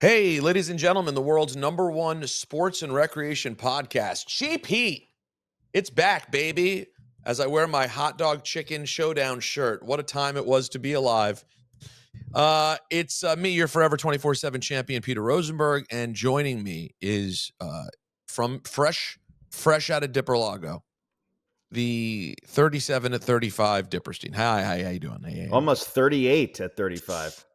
Hey, ladies and gentlemen, the world's #1 sports and recreation podcast, Cheap Heat. It's back, baby. As I wear my hot dog chicken showdown shirt. What a time it was to be alive. It's me, your forever 24/7 champion, Peter Rosenberg, and joining me is from fresh out of Dipper-Lago, the 37 at 35 Dipperstein. Hi, how you doing? Hey. Almost 38 at 35.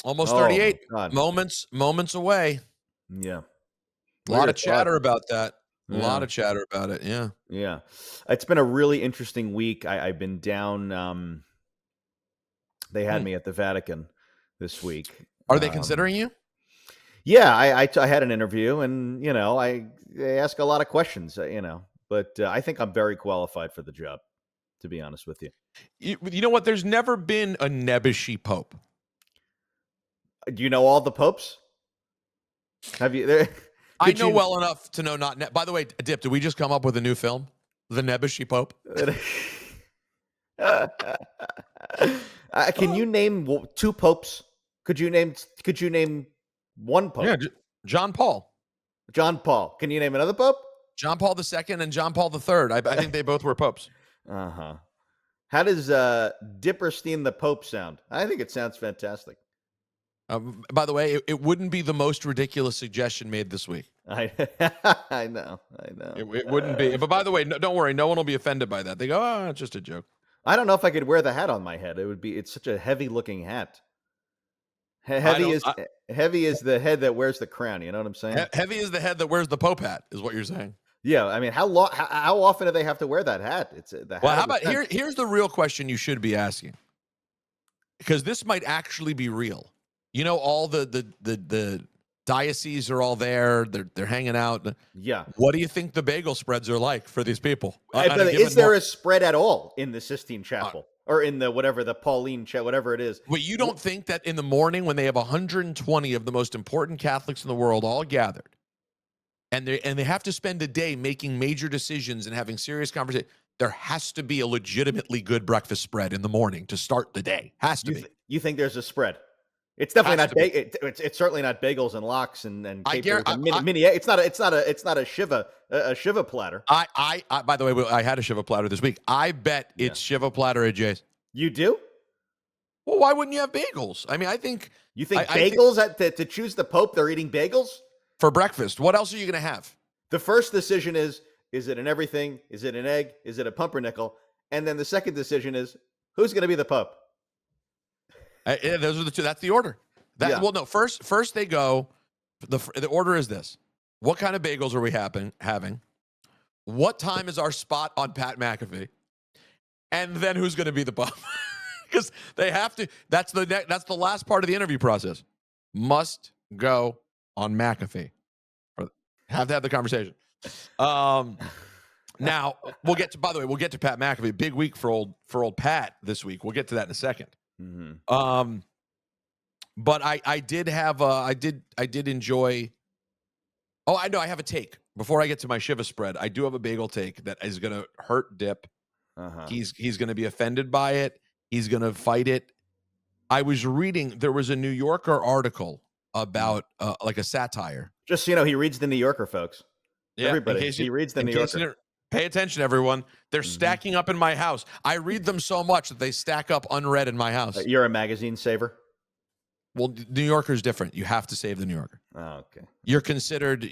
Almost Oh, 38 God. moments away. Yeah. A lot of chatter about that. A Yeah. lot of chatter about it. Yeah. Yeah. It's been a really interesting week. I've been down. They had me at the Vatican this week. Are they considering you? Yeah, I had an interview, and they ask a lot of questions. But I think I'm very qualified for the job, to be honest with you. You know what? There's never been a nebbishy pope. Do you know all the popes? Have you? There. I know well enough to know not. By the way, Dip, did we just come up with a new film, The Nebbishy Pope? Can you name two popes? Could you name one pope? Yeah, John Paul. John Paul. Can you name another pope? John Paul II and John Paul III. I think they both were popes. Uh-huh. How does Dipperstein the Pope sound? I think it sounds fantastic. By the way, it wouldn't be the most ridiculous suggestion made this week. I know. It wouldn't be. But by the way, don't worry. No one will be offended by that. They go, oh, it's just a joke. I don't know if I could wear the hat on my head. It's such a heavy looking hat. Heavy is the head that wears the crown. You know what I'm saying? Heavy is the head that wears the Pope hat, is what you're saying. Yeah, I mean, how often do they have to wear that hat? It's the hat. Well, how about here's the real question you should be asking, because this might actually be real. You know, all the dioceses are all there. They're hanging out. Yeah. What do you think the bagel spreads are like for these people? Is there a spread at all in the Sistine Chapel or in the Pauline Chapel, whatever it is? Well, you don't think that in the morning when they have 120 of the most important Catholics in the world all gathered, and they have to spend a day making major decisions and having serious conversations, there has to be a legitimately good breakfast spread in the morning to start the day. Has to be. You think there's a spread? It's definitely not. It's certainly not bagels and lox and capers and mini. It's not a Shiva platter. I by the way, I had a Shiva platter this week. I bet it's Shiva platter adjace. You do? Well, why wouldn't you have bagels? I mean, I think you think bagels to choose the Pope. They're eating bagels for breakfast. What else are you going to have? The first decision is it an everything? Is it an egg? Is it a pumpernickel? And then the second decision is who's going to be the Pope. Those are the two. That's the order. Well, no. First they go. The order is this: what kind of bagels are we having? What time is our spot on Pat McAfee? And then who's going to be the Pope? Because they have to. That's the last part of the interview process. Must go on McAfee. Have to have the conversation. Now we'll get to. By the way, we'll get to Pat McAfee. Big week for old Pat this week. We'll get to that in a second. Mm-hmm. But I did enjoy. Oh, I know. I have a take before I get to my Shiva spread. I do have a bagel take that is going to hurt Dip. Uh-huh. He's going to be offended by it. He's going to fight it. I was reading. There was a New Yorker article about like a satire. Just so you know, he reads the New Yorker, folks. Yeah, everybody. He reads the New Yorker. Pay attention, everyone. They're stacking up in my house. I read them so much that they stack up unread in my house. You're a magazine saver? Well, New Yorker's different. You have to save the New Yorker. Oh, okay. You're considered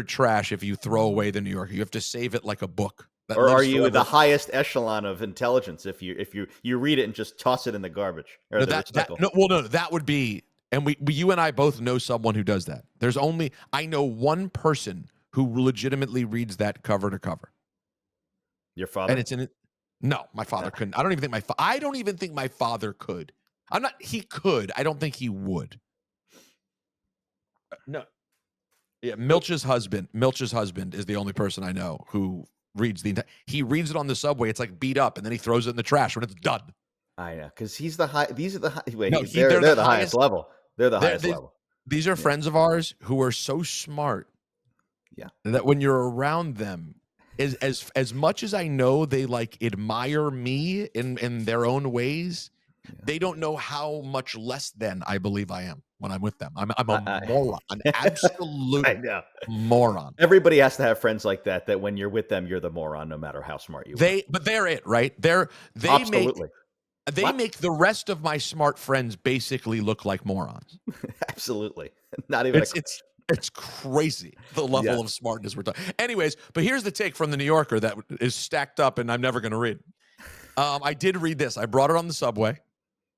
trash if you throw away the New Yorker. You have to save it like a book. Or are you the highest echelon of intelligence if you read it and just toss it in the garbage? Or that would be, and you and I both know someone who does that. I know one person who legitimately reads that cover to cover. Your father? And no, my father couldn't. I don't even think my father could. He could. I don't think he would. No. Yeah, Milch's husband is the only person I know who reads he reads it on the subway. It's like beat up, and then he throws it in the trash when it's done. I know, because he's the high. These are the high. Wait, no, they're the highest level. They're the highest level. These are friends of ours who are so smart. Yeah. That when you're around them, as much as I know they like admire me in their own ways, They don't know how much less than I believe I am when I'm with them. I'm a I moron, an absolute I know. moron. Everybody has to have friends like that. That when you're with them, you're the moron, no matter how smart you are. But they're it, right? They Absolutely. make the rest of my smart friends basically look like morons. Absolutely. Not even. It's crazy the level of smartness we're talking. Anyways, but here's the take from the New Yorker that is stacked up, and I'm never going to read. I did read this. I brought it on the subway,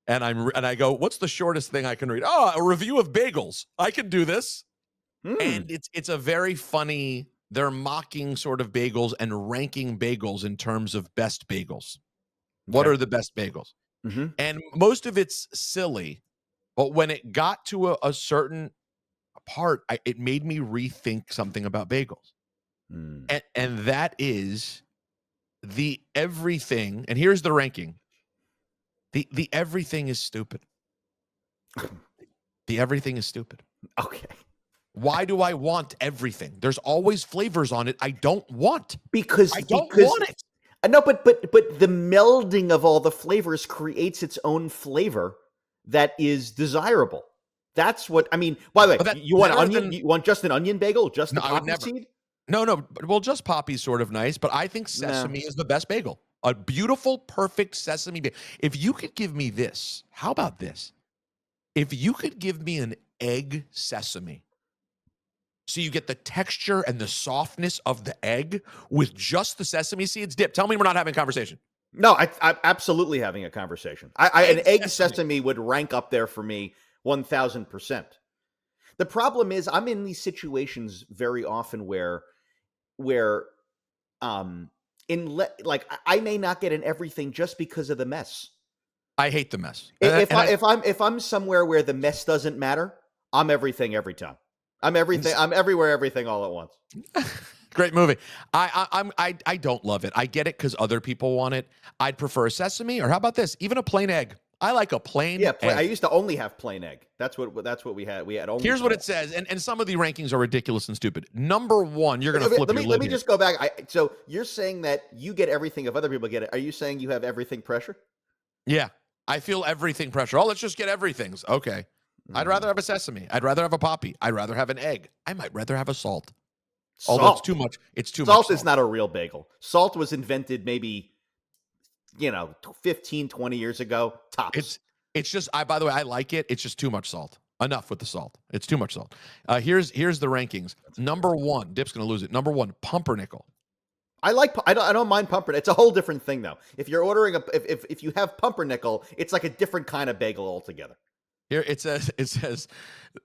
and I go, "What's the shortest thing I can read?" Oh, a review of bagels. I can do this, and it's a very funny. They're mocking sort of bagels and ranking bagels in terms of best bagels. What are the best bagels? Mm-hmm. And most of it's silly, but when it got to a certain part, it made me rethink something about bagels. And that is the everything. And here's the ranking. The everything is stupid. The everything is stupid. Okay. Why do I want everything? There's always flavors on it I don't want. Because I don't want it. No, but the melding of all the flavors creates its own flavor that is desirable. That's what I mean. By the way, you want onion? You want just an onion bagel? Just the poppy seed? No. Well, just poppy's sort of nice, but I think sesame is the best bagel. A beautiful, perfect sesame bagel. If you could give me this, how about this? If you could give me an egg sesame, so you get the texture and the softness of the egg with just the sesame seeds dip. Tell me we're not having a conversation. No, I'm absolutely having a conversation. An egg sesame would rank up there for me 1,000%. The problem is I'm in these situations very often where I may not get an everything just because of the mess. I hate the mess. If I'm somewhere where the mess doesn't matter, I'm everything every time. I'm everything. I'm everywhere, everything all at once. Great movie. I don't love it. I get it because other people want it. I'd prefer a sesame, or how about this? Even a plain egg. I like a plain egg. I used to only have plain egg. That's what we had. We had only. Here's what it says, and some of the rankings are ridiculous and stupid. Number one, you're going to flip your lid. Let me just go back. So you're saying that you get everything if other people get it. Are you saying you have everything pressure? Yeah, I feel everything pressure. Oh, let's just get everything's okay. I'd rather have a sesame. I'd rather have a poppy. I'd rather have an egg. I might rather have a salt. Although it's too much. It's too much. Salt is not a real bagel. Salt was invented maybe 15, 20 years ago. Tops. It's just by the way, I like it. It's just too much salt. Enough with the salt. It's too much salt. Here's the rankings. Number one, Dip's gonna lose it. Number one, pumpernickel. I don't mind pumpernickel. It's a whole different thing though. If you're ordering if you have pumpernickel, it's like a different kind of bagel altogether. Here it says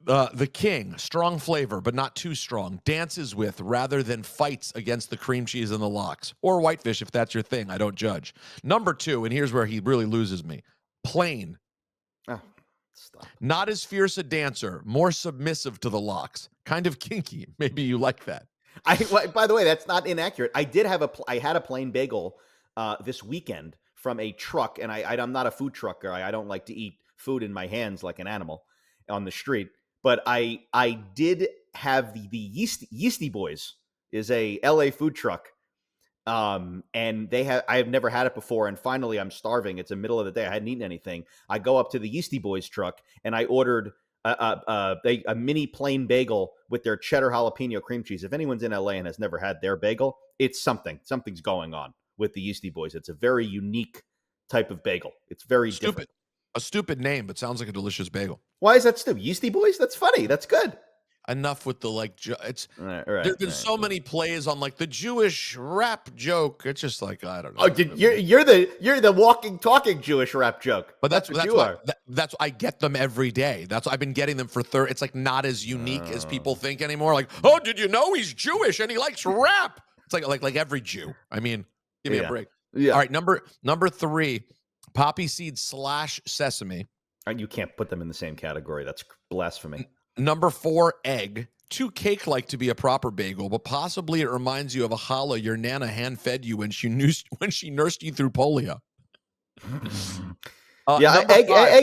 the king, strong flavor but not too strong, dances with rather than fights against the cream cheese and the lox, or whitefish if that's your thing. I don't judge. Number two, and here's where he really loses me. Plain. Oh, stop. Not as fierce a dancer, more submissive to the lox. Kind of kinky. Maybe you like that. By the way, that's not inaccurate. I had a plain bagel this weekend from a truck, and I'm not a food truck guy. I don't like to eat food in my hands like an animal on the street. But I did have the Yeasty Boys is a LA food truck. And I have never had it before. And finally I'm starving. It's the middle of the day. I hadn't eaten anything. I go up to the Yeasty Boys truck and I ordered a mini plain bagel with their cheddar jalapeno cream cheese. If anyone's in LA and has never had their bagel, it's something's going on with the Yeasty Boys. It's a very unique type of bagel. It's very different. A stupid name, but sounds like a delicious bagel. Why is that stupid? Yeasty Boys? That's funny. That's good. Enough with the it's right, there's been so many plays on like the Jewish rap joke. It's just like I don't know. Oh, you're the walking talking Jewish rap joke. But that's what you are. That's I get them every day. That's I've been getting them for It's like not as unique as people think anymore. Like, oh, did you know he's Jewish and he likes rap? It's like every Jew. I mean, give me a break. Yeah. All right, number three, poppy seed / sesame. You can't put them in the same category. That's blasphemy. Number four, egg. Too cake-like to be a proper bagel, but possibly it reminds you of a challah your nana hand-fed you when she nursed you through polio. Egg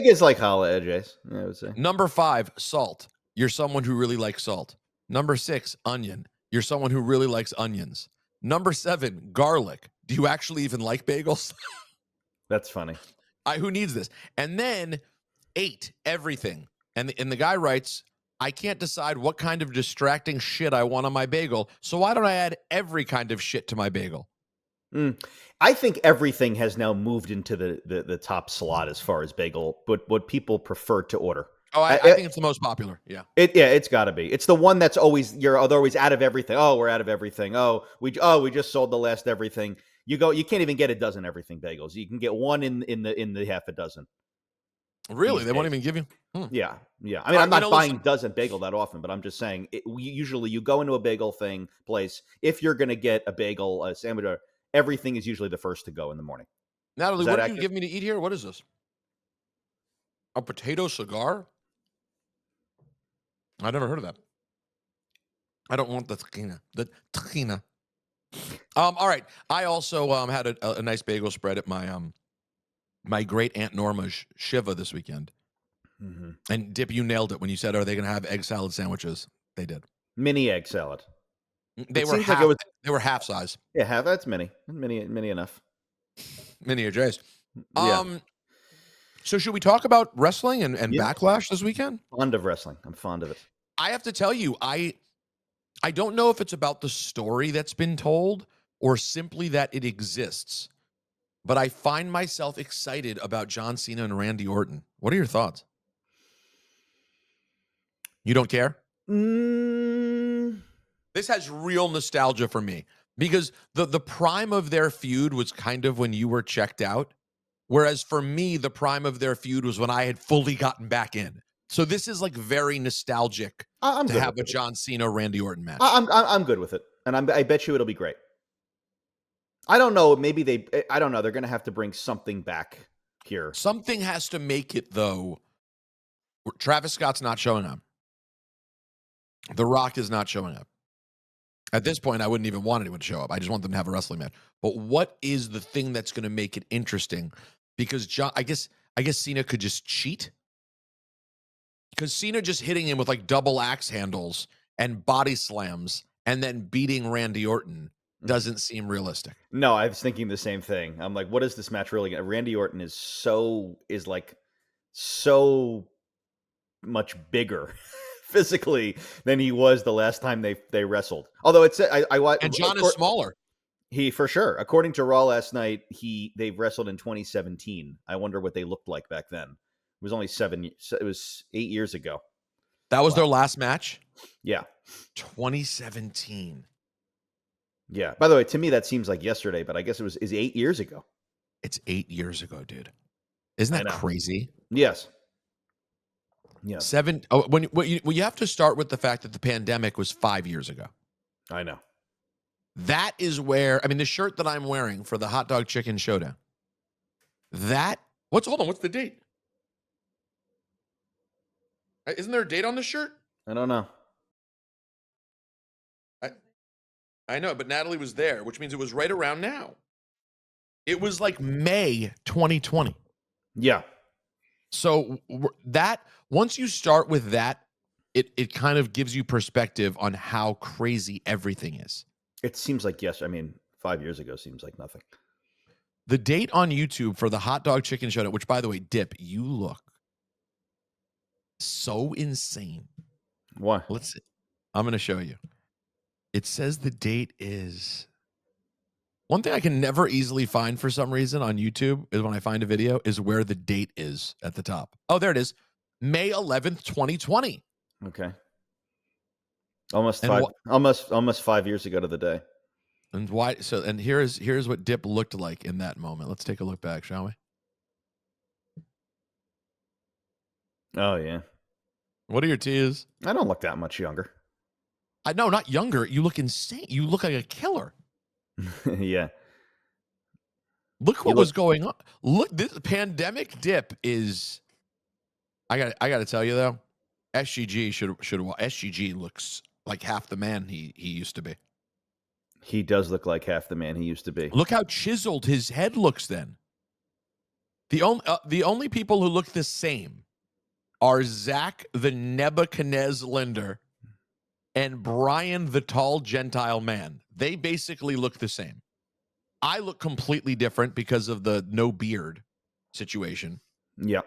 is like challah, adjace, I would say. Number five, salt. You're someone who really likes salt. Number six, onion. You're someone who really likes onions. Number seven, garlic. Do you actually even like bagels? That's funny. Who needs this? And then ate everything. And the guy writes, I can't decide what kind of distracting shit I want on my bagel, so why don't I add every kind of shit to my bagel? I think everything has now moved into the top slot as far as bagel, but what people prefer to order. Oh, I think it's the most popular. Yeah. It's got to be. It's the one that's always they're always out of everything. Oh, we're out of everything. We just sold the last everything. You can't even get a dozen everything bagels. You can get one in the half a dozen. Really? They won't even give you? Yeah. I mean, I'm not buying dozen bagel that often, but I'm just saying. Usually, you go into a bagel place. If you're going to get a bagel, a sandwich, everything is usually the first to go in the morning. Natalie, what do you give me to eat here? What is this? A potato cigar? I never heard of that. I don't want the tahina. The tahina. All right. I also had a nice bagel spread at my great Aunt Norma's Shiva this weekend. Mm-hmm. And Dip, you nailed it when you said, "Are they going to have egg salad sandwiches?" They did. Mini egg salad. They were half size. Yeah, that's mini enough. Mini adjace. Yeah. So should we talk about wrestling and Backlash this weekend? Fond of wrestling. I'm fond of it. I have to tell you, I don't know if it's about the story that's been told or simply that it exists, but I find myself excited about John Cena and Randy Orton. What are your thoughts? You don't care? This has real nostalgia for me because the prime of their feud was kind of when you were checked out. Whereas for me, the prime of their feud was when I had fully gotten back in. So this is like very nostalgic to have a John Cena Randy Orton match. I'm good with it, and I bet you it'll be great. I don't know. Maybe I don't know. They're going to have to bring something back here. Something has to make it though. Travis Scott's not showing up. The Rock is not showing up. At this point, I wouldn't even want anyone to show up. I just want them to have a wrestling match. But what is the thing that's going to make it interesting? Because I guess Cena could just cheat. Because Cena just hitting him with like double axe handles and body slams and then beating Randy Orton doesn't seem realistic. No, I was thinking the same thing. I'm like, what is this match really? Randy Orton is so much bigger physically than he was the last time they wrestled. Although I watched, and John is smaller. He for sure. According to Raw last night, they wrestled in 2017. I wonder what they looked like back then. It was only 8 years ago. That was their last match? Yeah. 2017. Yeah. By the way, to me that seems like yesterday, but I guess is 8 years ago. It's 8 years ago, dude. Isn't that crazy? Yes. Yeah. When you have to start with the fact that the pandemic was 5 years ago. I know. That is where, I mean, the shirt that I'm wearing for the Hot Dog Chicken Showdown. What's the date? Isn't there a date on the shirt? I don't know. I know, but Natalie was there, which means it was right around now. It was like May 2020. Yeah. So once you start with that, it kind of gives you perspective on how crazy everything is. It seems like 5 years ago seems like nothing. The date on YouTube for the Hot Dog Chicken Showdown, which by the way, Dip, you look so insane. Why? Let's see. I'm going to show you. It says the date is... One thing I can never easily find for some reason on YouTube is when I find a video is where the date is at the top. Oh, there it is. May 11th, 2020. Okay. Almost 5 years ago to the day. And why? So, and here's what Dip looked like in that moment. Let's take a look back, shall we? Oh yeah. What are your tears? I don't look that much younger. No, not younger. You look insane. You look like a killer. Yeah. Look what was going on. Look, this pandemic Dip is. I got to tell you though, SGG should. SGG looks like half the man he used to be. He does look like half the man he used to be. Look how chiseled his head looks then. The only people who look the same are Zach the Nebuchadnezzar Linder and Brian the Tall Gentile Man. They basically look the same. I look completely different because of the no beard. situation, Yep.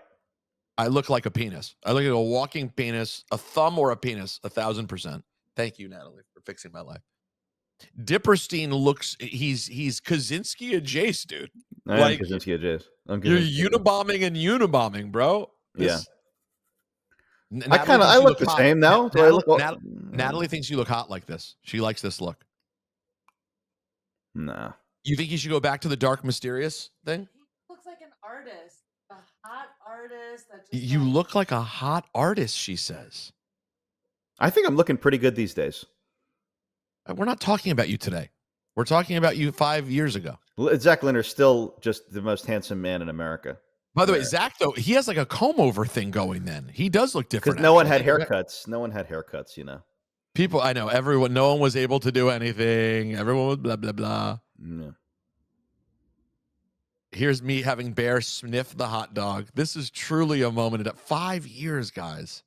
I look like a penis. I look like a walking penis, a thumb or a penis, 1,000%. Thank you, Natalie, for fixing my life. Dipperstein looks, he's Kaczynski adjace, dude. I am Kaczynski adjace. You're unibombing and unibombing, bro. Yeah. Natalie I look the hot. same now. Do I look? Natalie thinks you look hot like this. She likes this look. Nah. You think you should go back to the dark, mysterious thing? He looks like an artist, a hot artist. That just You look like a hot artist, she says. I think I'm looking pretty good these days. We're not talking about you today. We're talking about you 5 years ago. Zach Linder's still just the most handsome man in America. By the way, Zach, though, he has like a comb over thing going then. He does look different. Because no one had haircuts. No one had haircuts, you know. People, I know, everyone, no one was able to do anything. Everyone was blah, blah, blah. Yeah. Here's me having Bear sniff the hot dog. This is truly a moment. 5 years, guys.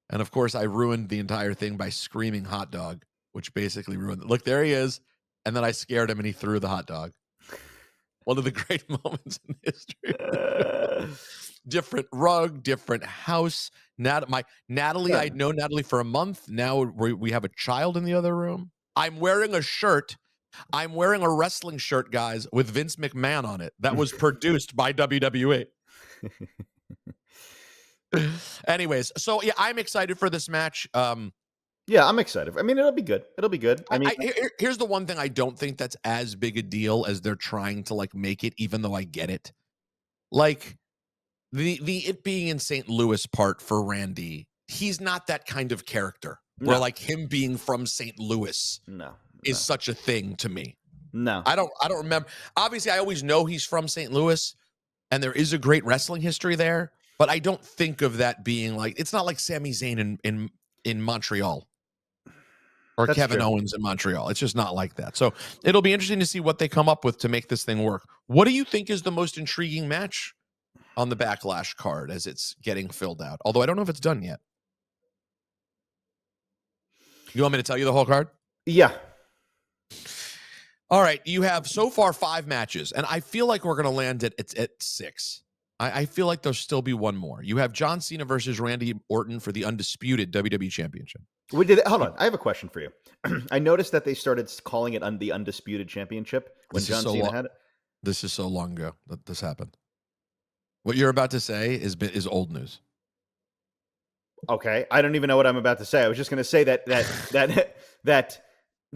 And of course, I ruined the entire thing by screaming hot dog, which basically ruined it. Look, there he is. And then I scared him and he threw the hot dog. One of the great moments in history. Different rug, different house. Natalie, I'd known Natalie for a month. Now we have a child in the other room. I'm wearing a shirt. I'm wearing a wrestling shirt, guys, with Vince McMahon on it. That was produced by WWE. Anyways, so yeah, I'm excited for this match. Yeah, I'm excited. I mean, it'll be good. It'll be good. I mean, here's the one thing I don't think that's as big a deal as they're trying to like make it, even though I get it. Like the it being in St. Louis part for Randy, he's not that kind of character. No. Where like him being from St. Louis is such a thing to me. No. I don't remember. Obviously, I always know he's from St. Louis, and there is a great wrestling history there, but I don't think of that being like, it's not like Sami Zayn in Montreal. Or that's Kevin Owens in Montreal. It's just not like that. So it'll be interesting to see what they come up with to make this thing work. What do you think is the most intriguing match on the Backlash card as it's getting filled out? Although I don't know if it's done yet. You want me to tell you the whole card? Yeah. All right. You have so far 5 matches, and I feel like we're going to land at 6. I feel like there'll still be one more. You have John Cena versus Randy Orton for the undisputed WWE Championship. Hold on. I have a question for you. I noticed that they started calling it the Undisputed Championship when John Cena had it. This is so long ago that this happened. What you're about to say is old news. Okay, I don't even know what I'm about to say. I was just going to say that the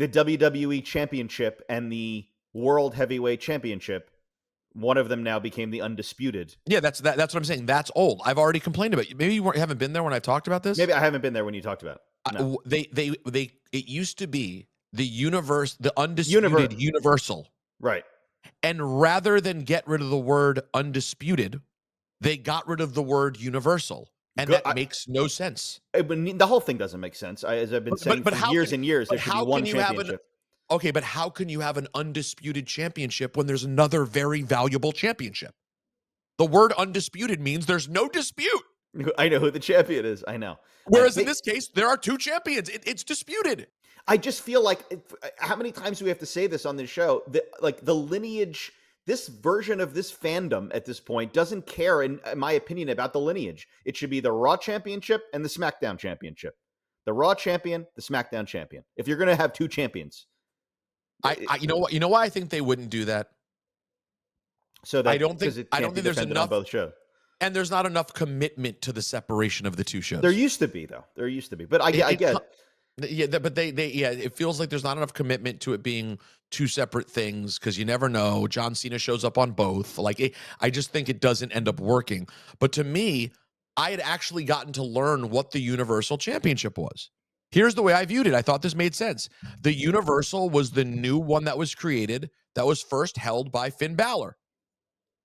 WWE Championship and the World Heavyweight Championship, one of them now became the Undisputed. Yeah, that's what I'm saying. That's old. I've already complained about it. Maybe you haven't been there when I talked about this. Maybe I haven't been there when you talked about it. No. It used to be the Undisputed Universal. Right. And rather than get rid of the word undisputed, they got rid of the word universal. And that makes no sense. The whole thing doesn't make sense. As I've been saying for years and years, there should be one championship. Okay, but how can you have an undisputed championship when there's another very valuable championship? The word undisputed means there's no dispute. I know who the champion is. I know. Whereas in this case, there are 2 champions. It's disputed. I just feel like, how many times do we have to say this on this show? The lineage, this version of this fandom at this point doesn't care, in my opinion, about the lineage. It should be the Raw Championship and the SmackDown Championship. The Raw champion, the SmackDown champion. If you're going to have 2 champions. You know why I think they wouldn't do that? So that I don't think there's enough on both shows. And there's not enough commitment to the separation of the 2 shows. There used to be, though. But I get it. Yeah, but it feels like there's not enough commitment to it being 2 separate things because you never know. John Cena shows up on both. I just think it doesn't end up working. But to me, I had actually gotten to learn what the Universal Championship was. Here's the way I viewed it. I thought this made sense. The Universal was the new one that was created that was first held by Finn Balor.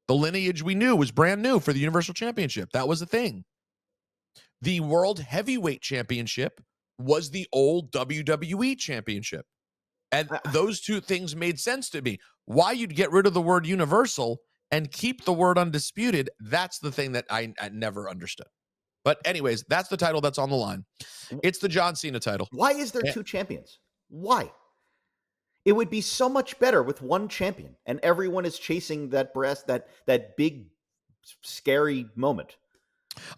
The lineage we knew was brand new for the Universal Championship. That was a thing. The World Heavyweight Championship was the old WWE Championship. And those 2 things made sense to me. Why you'd get rid of the word Universal and keep the word Undisputed, that's the thing that I never understood. But anyways, that's the title that's on the line. It's the John Cena title. Why is there 2 champions? Why? It would be so much better with one champion, and everyone is chasing that big scary moment.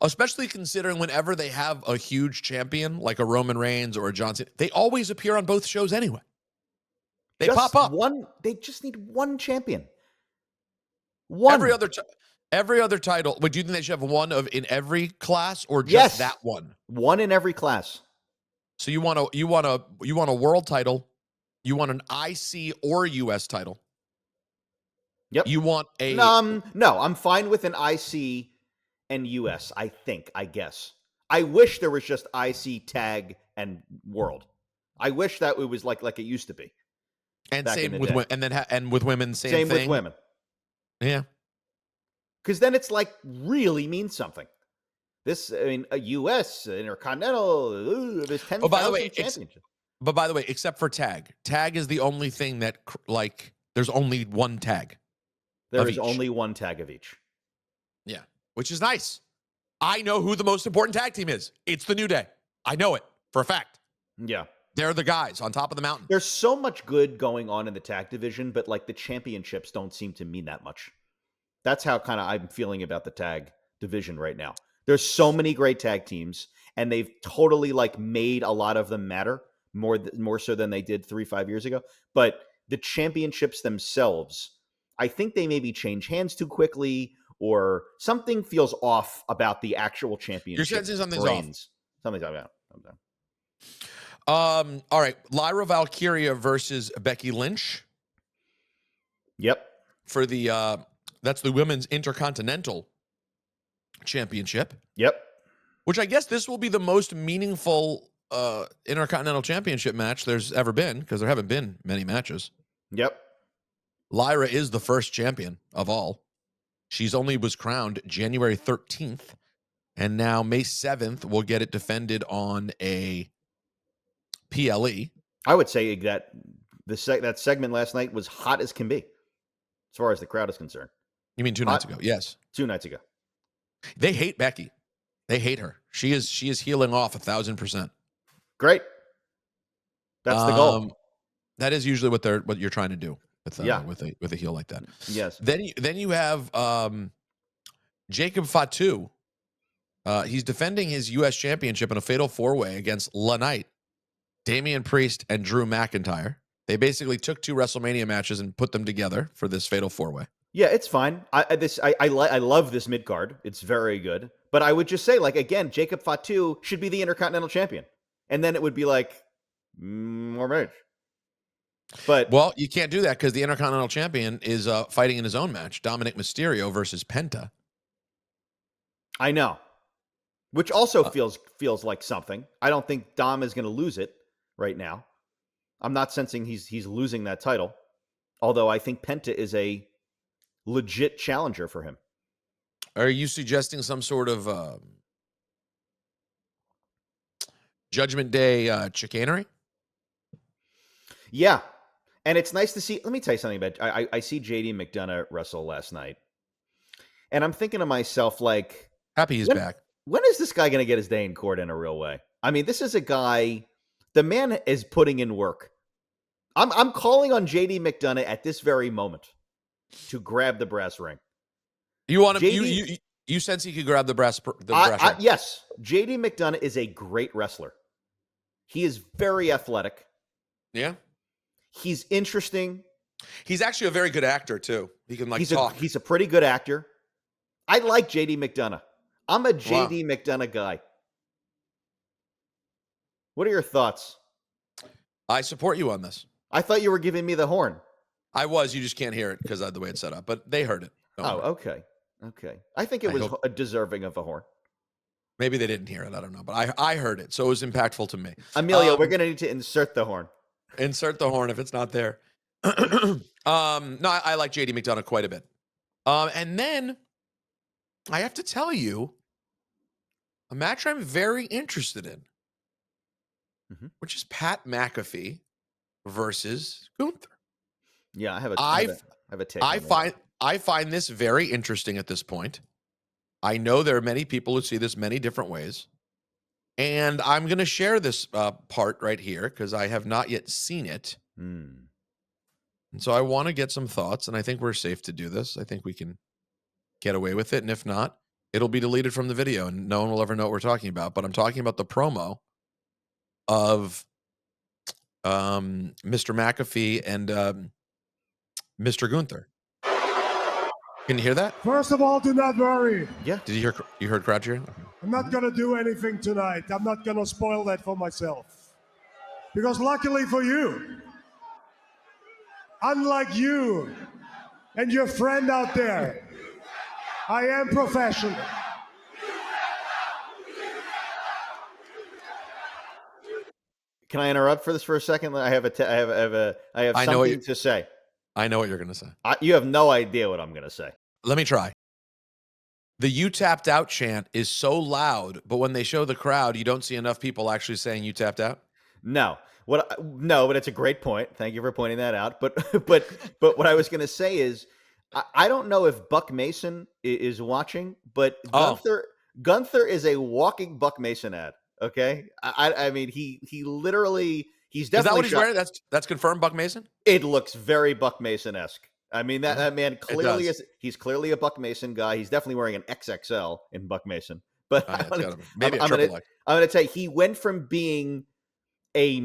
Especially considering whenever they have a huge champion like a Roman Reigns or a John Cena, they always appear on both shows anyway. They Just pop up. They just need one champion. One. Every other title. But do you think they should have one in every class or just that one? One in every class. So you want a world title, you want an IC or US title. Yep. You want a no, I'm fine with an IC and US, I guess. I wish there was just IC, tag, and world. I wish that it was like it used to be. And same with with women, same thing. With women. Yeah. Because then it's like really means something. A US, Intercontinental, there's 10,000 championships. But by the way, except for tag. Tag is the only thing that, there's only one tag. There is only one tag of each. Yeah, which is nice. I know who the most important tag team is. It's the New Day. I know it for a fact. Yeah. They're the guys on top of the mountain. There's so much good going on in the tag division, but the championships don't seem to mean that much. That's how kind of I'm feeling about the tag division right now. There's so many great tag teams, and they've totally made a lot of them matter more so than they did 3-5 years ago. But the championships themselves, I think they maybe change hands too quickly, or something feels off about the actual championship. You're sensing something's off. Something's off. All right, Lyra Valkyria versus Becky Lynch. Yep. For the that's the Women's Intercontinental Championship. Yep. Which I guess this will be the most meaningful Intercontinental Championship match there's ever been, because there haven't been many matches. Yep. Lyra is the first champion of all. She's only was crowned January 13th, and now May 7th we'll get it defended on a PLE. I would say that that segment last night was hot as can be, as far as the crowd is concerned. You mean 2 nights ago? Yes. 2 nights ago. They hate Becky. They hate her. She is healing off 1,000%. Great. That's the goal. That is usually what you're trying to do with a heel like that. Yes. Then you have Jacob Fatu. He's defending his U.S. championship in a fatal 4-way against La Knight, Damian Priest, and Drew McIntyre. They basically took 2 WrestleMania matches and put them together for this fatal 4-way. Yeah, it's fine. I love this mid card. It's very good. But I would just say, again, Jacob Fatu should be the Intercontinental Champion, and then it would be more match. But you can't do that because the Intercontinental Champion is fighting in his own match, Dominic Mysterio versus Penta. I know, which also feels like something. I don't think Dom is going to lose it right now. I'm not sensing he's losing that title, although I think Penta is a legit challenger for him. Are you suggesting some sort of Judgment Day chicanery? Yeah. And it's nice to see. Let me tell you something about I see JD McDonough wrestle last night. And I'm thinking to myself, happy he's back. When is this guy going to get his day in court in a real way? I mean, this is a guy, the man is putting in work. I'm calling on JD McDonough at this very moment to grab the brass ring. You want him? You sense he could grab the brass ring? Yes. JD McDonough is a great wrestler. He is very athletic. Yeah. He's interesting. He's actually a very good actor too. He can talk. He's a pretty good actor. I like JD McDonough. I'm a JD McDonough guy. What are your thoughts? I support you on this. I thought you were giving me the horn. I was. You just can't hear it because of the way it's set up. But they heard it. Okay. I think it was deserving of a horn. Maybe they didn't hear it. I don't know. But I heard it. So it was impactful to me. Amelia, we're going to need to insert the horn. Insert the horn if it's not there. No, I like JD McDonough quite a bit. And then I have to tell you a match I'm very interested in, which is Pat McAfee versus Gunther. Yeah, I have a take. I find this very interesting at this point. I know there are many people who see this many different ways. And I'm going to share this part right here because I have not yet seen it. And so I want to get some thoughts, and I think we're safe to do this. I think we can get away with it. And if not, it'll be deleted from the video and no one will ever know what we're talking about. But I'm talking about the promo of Mr. McAfee and Mr. Gunther. Can you hear that? First of all, do not worry. Yeah. Did you heard crowd cheering? Okay. I'm not going to do anything tonight. I'm not going to spoil that for myself. Because luckily for you, unlike you and your friend out there, I am professional. Can I interrupt for this for a second? I have something to say. I know what you're going to say. You have no idea what I'm going to say. Let me try. The "you tapped out" chant is so loud, but when they show the crowd, you don't see enough people actually saying "you tapped out." No, but it's a great point. Thank you for pointing that out. But what I was going to say is, I don't know if Buck Mason is watching, but Gunther is a walking Buck Mason ad. Okay, I mean he literally. He's definitely. Is that what he's wearing? That's confirmed, Buck Mason. It looks very Buck Mason-esque. I mean that man clearly is. He's clearly a Buck Mason guy. He's definitely wearing an XXL in Buck Mason. But maybe I'm going to say he went from being a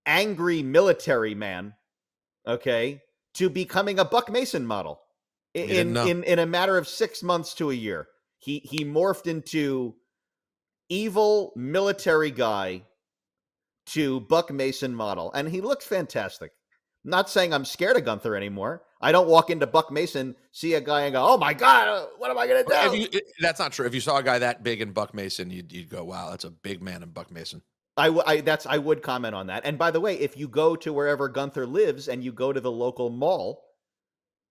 angry military man, okay, to becoming a Buck Mason model in a matter of 6 months to a year. He morphed into evil military guy to Buck Mason model, and he looks fantastic. I'm not saying I'm scared of Gunther anymore. I don't walk into Buck Mason, see a guy, and go, "Oh my God, what am I going to do?" That's not true. If you saw a guy that big in Buck Mason, you'd go, "Wow, that's a big man in Buck Mason." I would comment on that. And by the way, if you go to wherever Gunther lives and you go to the local mall,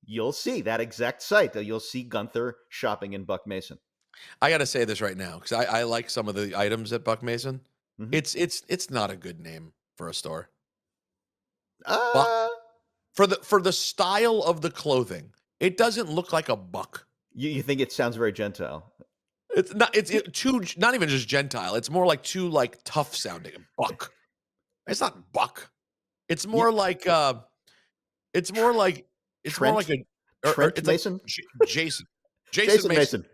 you'll see that exact site. You'll see Gunther shopping in Buck Mason. I got to say this right now because I like some of the items at Buck Mason. Mm-hmm. It's not a good name for a store. Uh, for the style of the clothing, it doesn't look like a buck. You think it sounds very Gentile? It's not. It's too not even just Gentile. It's more like too tough sounding. Buck. It's not buck. It's more like It's more like Trent Mason. Like Jason Mason. Jason Mason.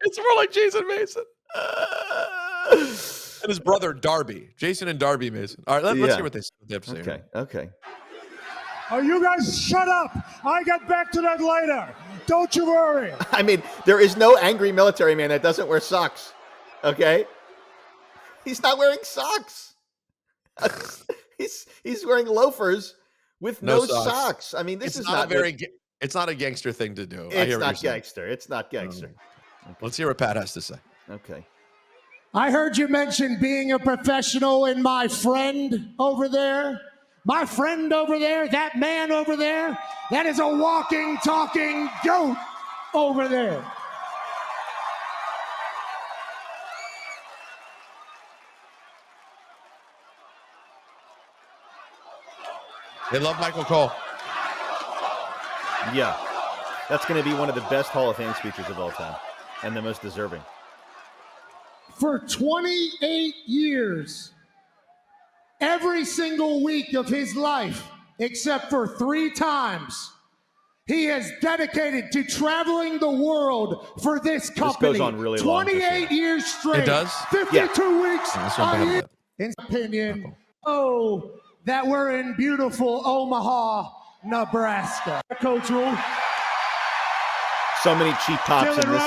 It's more like Jason Mason. And his brother Darby. Jason and Darby Mason. All right, let's hear what they have to say. Okay. Oh, you guys shut up. I get back to that later. Don't you worry. I mean, there is no angry military man that doesn't wear socks. Okay? He's not wearing socks. He's wearing loafers with no socks. I mean, this is not very. It's not a gangster thing to do. It's not gangster. It's not gangster. Okay. Let's hear what Pat has to say. Okay. I heard you mention being a professional and my friend over there. My friend over there, that man over there, that is a walking, talking goat over there. They love Michael Cole. Yeah. That's going to be one of the best Hall of Fame speeches of all time and the most deserving. For 28 years, every single week of his life, except for 3 times, he has dedicated to traveling the world for this company. This goes on really long. 28 years straight. It does? 52 weeks. Yeah, in opinion, that we're in beautiful Omaha, Nebraska. Coach Rule. So many cheap tops in this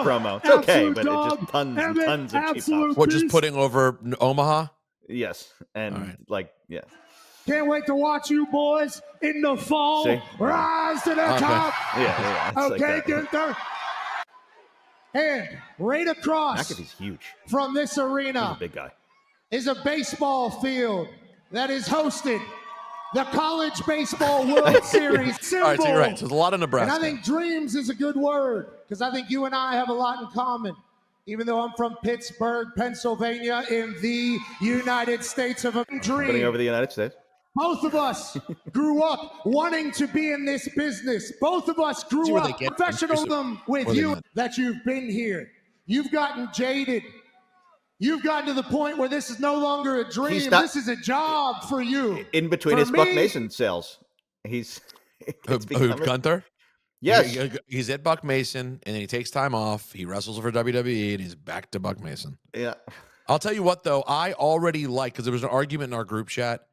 promo. It's okay, but it's just tons and tons of cheap tops. What, just putting over Omaha? Yes, and yeah. Can't wait to watch you boys in the fall. See? Rise to the top. Yeah. Okay, Gunther. And right across McAfee's huge. from this arena, He's a big guy, is a baseball field that is hosted the College Baseball World Series symbol. All right, so you're right. So there's a lot of Nebraska. And I think dreams is a good word because I think you and I have a lot in common. Even though I'm from Pittsburgh, Pennsylvania, in the United States of America. putting over the United States. Both of us grew up wanting to be in this business. Both of us grew up professionalism with you that you've been here. You've gotten jaded. You've gotten to the point where this is no longer a dream. This is a job for you. In between his Buck Mason sales. He's Gunther? Yes. He's at Buck Mason, and then he takes time off. He wrestles for WWE, and he's back to Buck Mason. Yeah. I'll tell you what, though. I already like, because there was an argument in our group chat,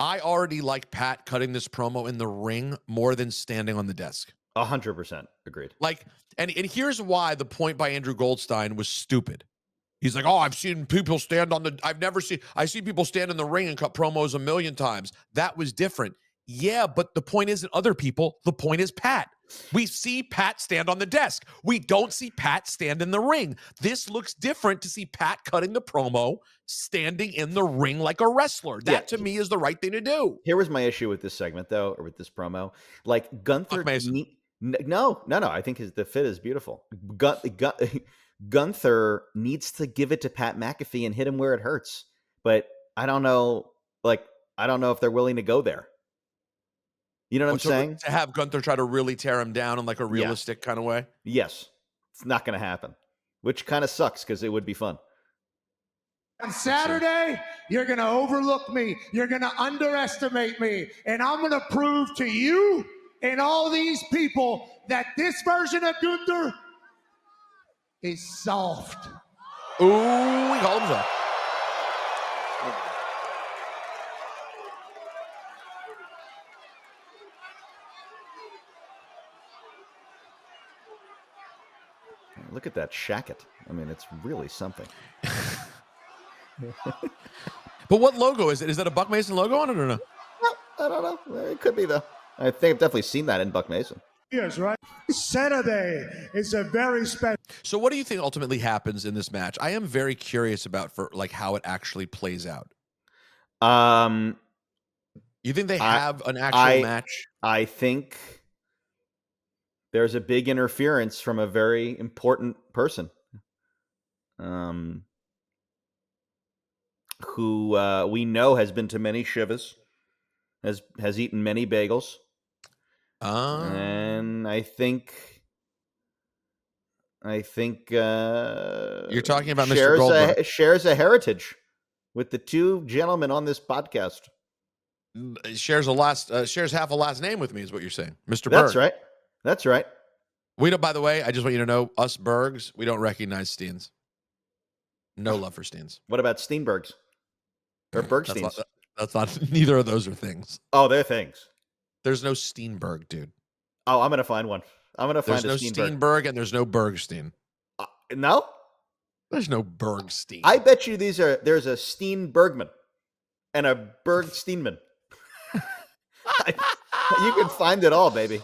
I already like Pat cutting this promo in the ring more than standing on the desk. 100% agreed. Like, and here's why the point by Andrew Goldstein was stupid. He's like, oh, I've seen people stand on the, I see people stand in the ring and cut promos a million times. That was different. Yeah, but the point isn't other people. The point is Pat. We see Pat stand on the desk. We don't see Pat stand in the ring. This looks different to see Pat cutting the promo, standing in the ring like a wrestler. That to me is the right thing to do. Here was my issue with this segment, though, or with this promo. Like Gunther, no. I think the fit is beautiful. Gunther needs to give it to Pat McAfee and hit him where it hurts. But I don't know. Like, I don't know if they're willing to go there. You know what I'm saying? To have Gunther try to really tear him down in like a realistic kind of way? Yes. It's not going to happen, which kind of sucks because it would be fun. On Saturday, you're going to overlook me. You're going to underestimate me. And I'm going to prove to you and all these people that this version of Gunther is soft. Ooh, he called him soft. Look at that shacket. I mean, it's really something. But what logo is it? Is that a Buck Mason logo on it or no? I don't know. It could be, though. I think I've definitely seen that in Buck Mason. Yes, right? Saturday is a very special. So what do you think ultimately happens in this match? I am very curious about how it actually plays out. You think they have an actual match? I think there's a big interference from a very important person, who we know has been to many Shivas, has eaten many bagels, and I think you're talking about Mr. Goldberg. Shares a heritage with the two gentlemen on this podcast. Shares half a last name with me, is what you're saying, Mr. Berg. That's right. That's right. We don't. By the way, I just want you to know, us Bergs, we don't recognize Steens. No love for Steens. What about Steenbergs or Bergsteins? That's not. Neither of those are things. Oh, they're things. There's no Steenberg, dude. Oh, I'm gonna find one. I'm gonna find There's no Steenberg and there's no Bergstein. No, there's no Bergstein. I bet you there's a Steen Bergman and a Berg Steenman. You can find it all, baby.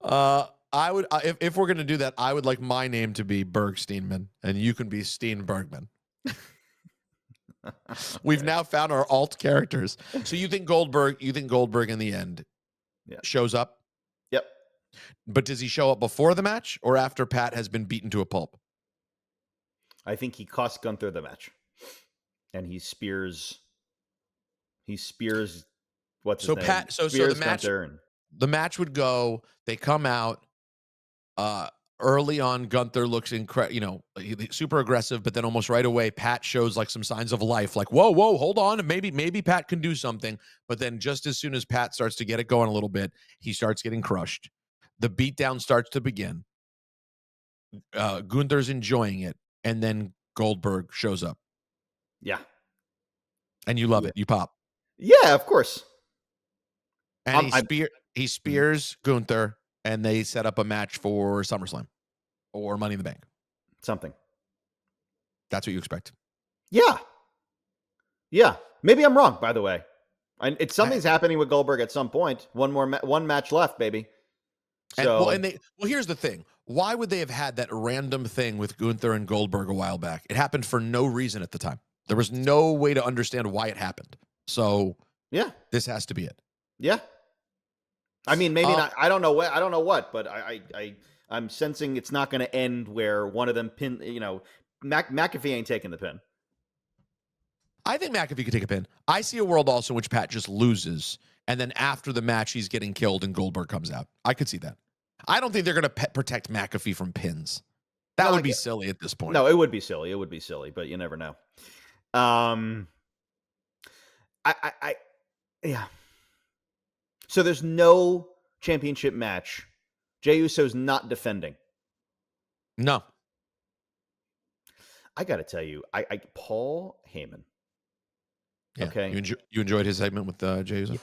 I would, if we're gonna do that, I would like my name to be Berg Steenman, and you can be Steen Bergman. We've now found our alt characters. So you think Goldberg in the end shows up? Yep. But does he show up before the match or after Pat has been beaten to a pulp? I think he cost Gunther the match, and he spears. What's his name? Pat. So the match would go. They come out. Early on, Gunther looks super aggressive, but then almost right away, Pat shows like some signs of life, like, whoa, hold on. Maybe Pat can do something. But then just as soon as Pat starts to get it going a little bit, he starts getting crushed. The beatdown starts to begin. Gunther's enjoying it. And then Goldberg shows up. Yeah. And you love it. You pop. Yeah, of course. And he spears Gunther. And they set up a match for SummerSlam or Money in the Bank. Something. That's what you expect. Yeah. Yeah. Maybe I'm wrong, by the way. Something's happening with Goldberg at some point. One match left, baby. So, here's the thing. Why would they have had that random thing with Gunther and Goldberg a while back? It happened for no reason at the time. There was no way to understand why it happened. So yeah, this has to be it. Yeah. I mean, maybe not. I don't know what, but I'm sensing it's not going to end where one of them pin. McAfee ain't taking the pin. I think McAfee could take a pin. I see a world also in which Pat just loses, and then after the match, he's getting killed, and Goldberg comes out. I could see that. I don't think they're going to protect McAfee from pins. That would be silly at this point. No, it would be silly. It would be silly, but you never know. Yeah. So there's no championship match, Jey Uso's not defending. No. I got to tell you, I Paul Heyman. Yeah. Okay. You enjoyed his segment with Jey Uso?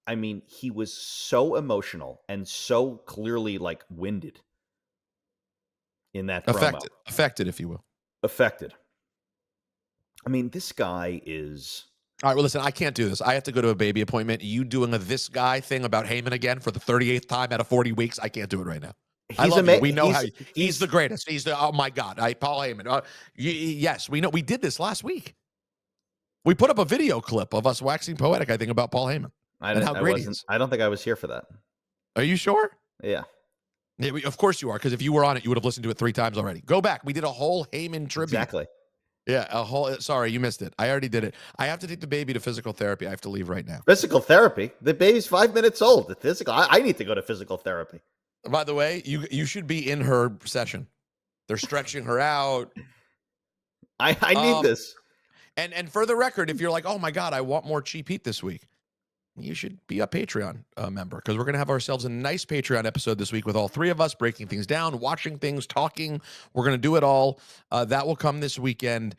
I mean, he was so emotional and so clearly like winded in that promo. Affected, if you will. Affected. I mean, this guy is... All right, well, listen, I can't do this. I have to go to a baby appointment. You doing a this guy thing about Heyman again for the 38th time out of 40 weeks? I can't do it right now. I love you. We know he's the greatest. He's the, oh my God, Paul Heyman. Yes, we know. We did this last week. We put up a video clip of us waxing poetic, I think, about Paul Heyman and how great he is. I don't think I was here for that. Are you sure? Yeah. Yeah, of course you are, because if you were on it, you would have listened to it 3 times already. Go back. We did a whole Heyman tribute. Exactly. Yeah, a whole. Sorry, you missed it. I already did it. I have to take the baby to physical therapy. I have to leave right now. Physical therapy? The baby's 5 minutes old. The physical. I need to go to physical therapy. By the way, you should be in her session. They're stretching her out. I need this. And for the record, if you're like, oh my God, I want more cheap heat this week, you should be a Patreon member, because we're going to have ourselves a nice Patreon episode this week with all 3 of us breaking things down, watching things, talking. We're going to do it all. That will come this weekend.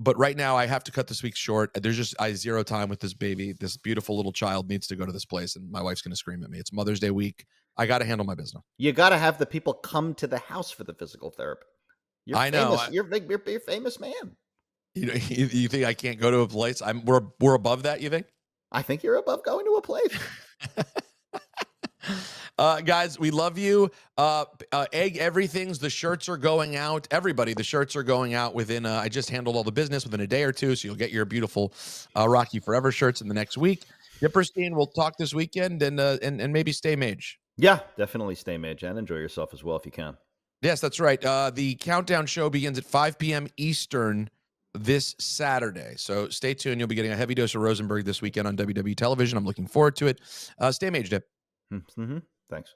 But right now, I have to cut this week short. There's just zero time with this baby. This beautiful little child needs to go to this place, and my wife's going to scream at me. It's Mother's Day week. I got to handle my business. You got to have the people come to the house for the physical therapy. I know. You're a famous man. You think I can't go to a place? We're above that, you think? I think you're above going to a place. Guys, we love you. Egg everything's. The shirts are going out. Everybody, the shirts are going out within, I just handled all the business within a day or two, so you'll get your beautiful Rocky Forever shirts in the next week. Dipperstein, we'll talk this weekend and maybe stay mage. Yeah, definitely stay mage and enjoy yourself as well if you can. Yes, that's right. The countdown show begins at 5 p.m. Eastern this Saturday. So stay tuned. You'll be getting a heavy dose of Rosenberg this weekend on WWE television. I'm looking forward to it. Stay mage, Dip. Mm-hmm. Thanks.